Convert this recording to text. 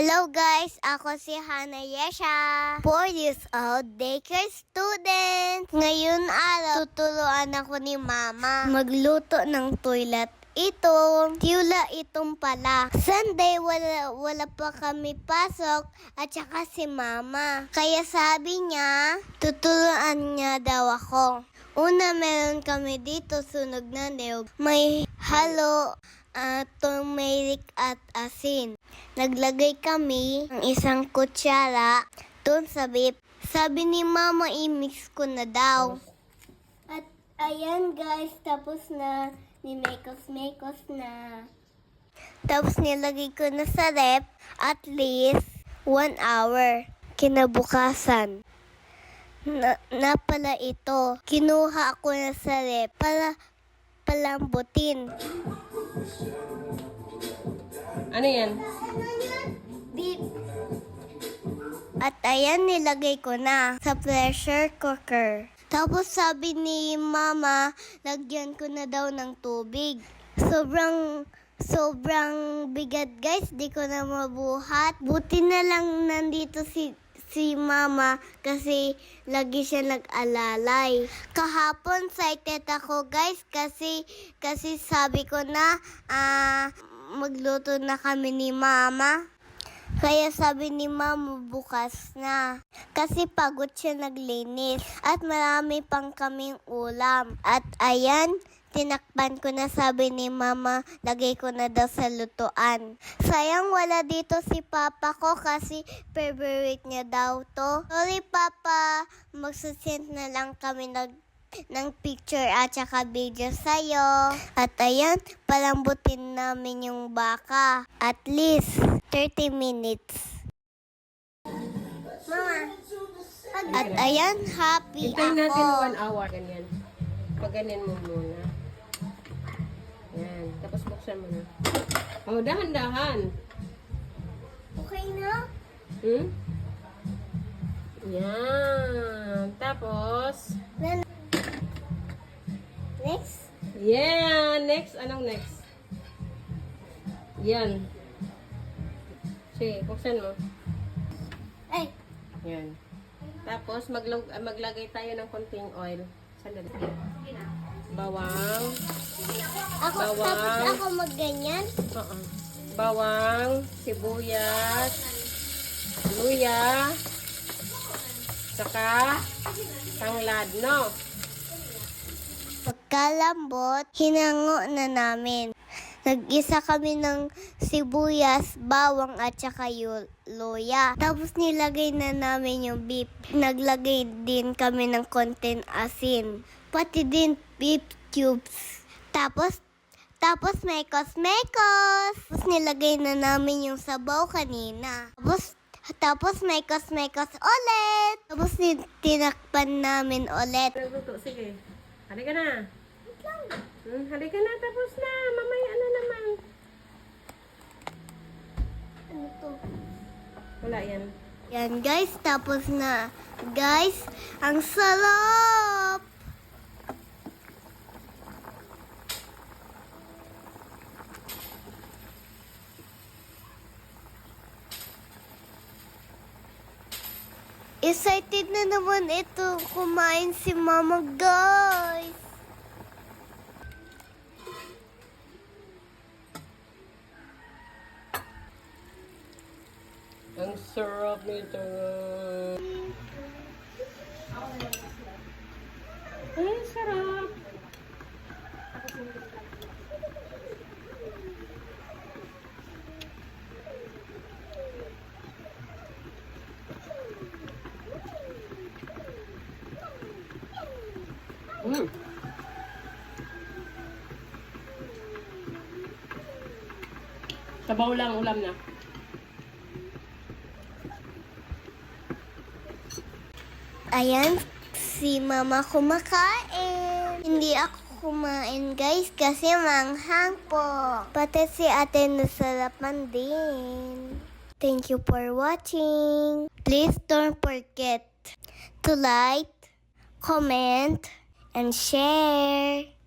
Hello guys, ako si Hana Yesha, 4 years old, daycare student. Ngayon araw, tuturuan ako ni Mama magluto ng toilet. Itong pala. Sunday, wala pa kami pasok at saka si Mama. Kaya sabi niya, tuturuan niya daw ako. Una, meron kami dito sunog na niyog. May halo, turmeric at asin. Naglagay kami ng isang kutsara doon sa beef. Sabi ni Mama, i-mix ko na daw. At ayan guys, tapos na. Ni-mekos na. Tapos nilagay ko na sa rep at least 1 hour. Kinabukasan. Na pala ito. Kinuha ako na sa rep para palambutin. Ano yan? Beef. At ayan, nilagay ko na sa pressure cooker. Tapos sabi ni Mama, lagyan ko na daw ng tubig. Sobrang bigat guys, di ko na mabuhat. Buti na lang nandito si Mama kasi lagi siya nag-alalay. Kahapon excited ako guys kasi sabi ko na magluto na kami ni Mama. Kaya sabi ni Mama bukas na. Kasi pagod siya naglinis. At marami pang kaming ulam. At ayan, tinakpan ko na sabi ni Mama, lagay ko na daw sa lutuan. Sayang wala dito si Papa ko kasi favorite niya daw to. Sorry Papa, magsusend na lang kami ng picture at saka video sa'yo. At ayan, palambutin namin yung baka. At least 30 minutes. Mama. At ayan, happy Hintayin natin ako. 1 hour. Ganyan. Paganin mo muna. Yan. Tapos buksan mo na. Oh, dahan-dahan. Okay na? Yan. Tapos. Next? Yeah. Next. Anong next? Yan. Sige, buksan mo. Ay, Yan. Tapos, maglagay tayo ng konting oil. Sandali. Bawang. tapos ako magganyan. Oo. Bawang, sibuyas, luya, saka tanglad, no? Pagkalambot, hinango na namin. Nag-isa kami ng sibuyas, bawang at saka luya. Tapos nilagay na namin yung beef. Naglagay din kami ng konting asin. Pati din beef cubes. Tapos mekos. Tapos nilagay na namin yung sabaw kanina. Tapos mekos ulit. Tapos tinakpan namin ulit. Nagluto, sige. Halika na. Halika na, tapos na. Mamaya na naman. Ano to? Wala yan. Yan guys, tapos na. Guys, ang sarap! Excited na naman ito kumain si Mama guys. Ang sarap nito. Ay, sarap. Sabaw lang, ulam na. Ayan, si Mama kumakain. Hindi ako kumain guys kasi manghang po. Pati si ate nasarapan din. Thank you for watching. Please don't forget to like, comment, and share.